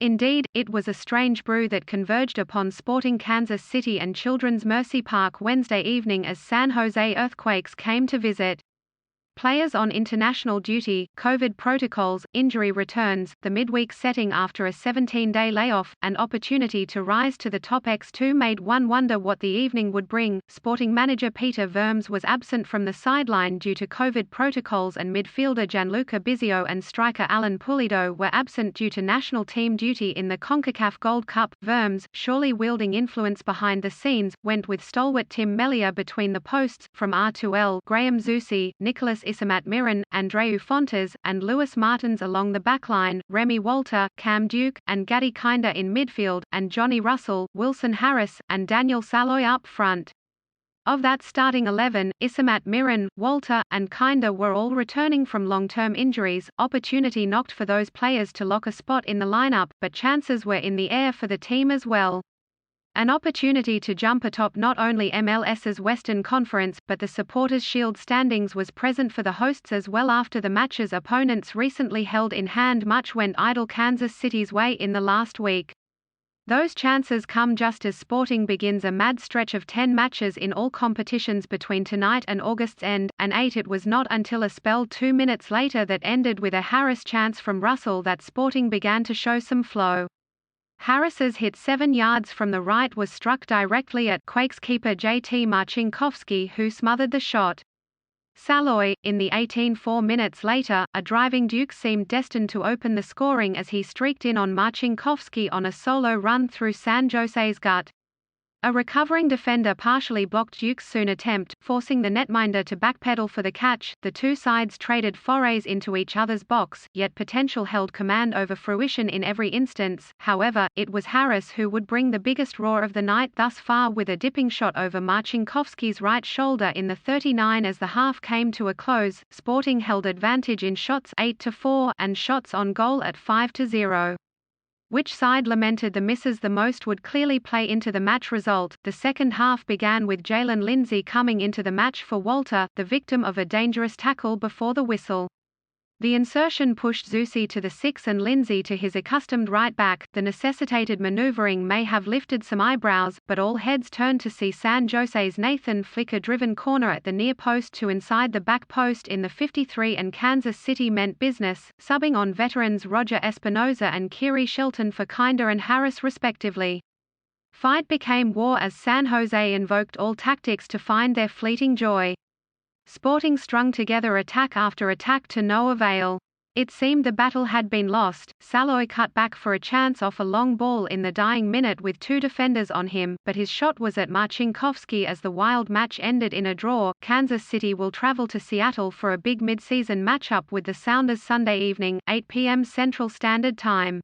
Indeed, it was a strange brew that converged upon Sporting Kansas City and Children's Mercy Park Wednesday evening as San Jose Earthquakes came to visit. Players on international duty, COVID protocols, injury returns, the midweek setting after a 17-day layoff, and opportunity to rise to the top X2 made one wonder what the evening would bring. Sporting manager Peter Vermes was absent from the sideline due to COVID protocols, and midfielder Gianluca Bisio and striker Alan Pulido were absent due to national team duty in the CONCACAF Gold Cup. Vermes, surely wielding influence behind the scenes, went with stalwart Tim Melia between the posts, from R2L, Graham Zusi, Nicholas Isamat Miran, Andreu Fontes, and Lewis Martins along the backline, Remy Walter, Cam Duke, and Gadi Kinder in midfield, and Johnny Russell, Wilson Harris, and Daniel Saloy up front. Of that starting 11, Isamat Miran, Walter, and Kinder were all returning from long-term injuries. Opportunity knocked for those players to lock a spot in the lineup, but chances were in the air for the team as well. An opportunity to jump atop not only MLS's Western Conference, but the Supporters' Shield standings was present for the hosts as well. After the matches opponents recently held in hand, much went idle Kansas City's way in the last week. Those chances come just as Sporting begins a mad stretch of 10 matches in all competitions between tonight and August's end, and 8. It was not until a spell 2 minutes later that ended with a Harris chance from Russell that Sporting began to show some flow. Harris's hit 7 yards from the right was struck directly at Quakes keeper JT Marcinkowski, who smothered the shot. Saloy, in the 4 minutes later, a driving Duke seemed destined to open the scoring as he streaked in on Marcinkowski on a solo run through San Jose's gut. A recovering defender partially blocked Duke's soon attempt, forcing the netminder to backpedal for the catch. The two sides traded forays into each other's box, yet potential held command over fruition in every instance. However, it was Harris who would bring the biggest roar of the night thus far, with a dipping shot over Marcinkowski's right shoulder in the 39 as the half came to a close. Sporting held advantage in shots 8-4 and shots on goal at 5-0. Which side lamented the misses the most would clearly play into the match result. The second half began with Jalen Lindsay coming into the match for Walter, the victim of a dangerous tackle before the whistle. The insertion pushed Zusi to the 6 and Lindsay to his accustomed right back. The necessitated maneuvering may have lifted some eyebrows, but all heads turned to see San Jose's Nathan flick a driven corner at the near post to inside the back post in the 53, and Kansas City meant business, subbing on veterans Roger Espinoza and Kiri Shelton for Kinder and Harris respectively. Fight became war as San Jose invoked all tactics to find their fleeting joy. Sporting strung together attack after attack to no avail. It seemed the battle had been lost. Saloy cut back for a chance off a long ball in the dying minute with 2 defenders on him, but his shot was at Marcinkowski as the wild match ended in a draw. Kansas City will travel to Seattle for a big mid-season matchup with the Sounders Sunday evening, 8 p.m. Central Standard Time.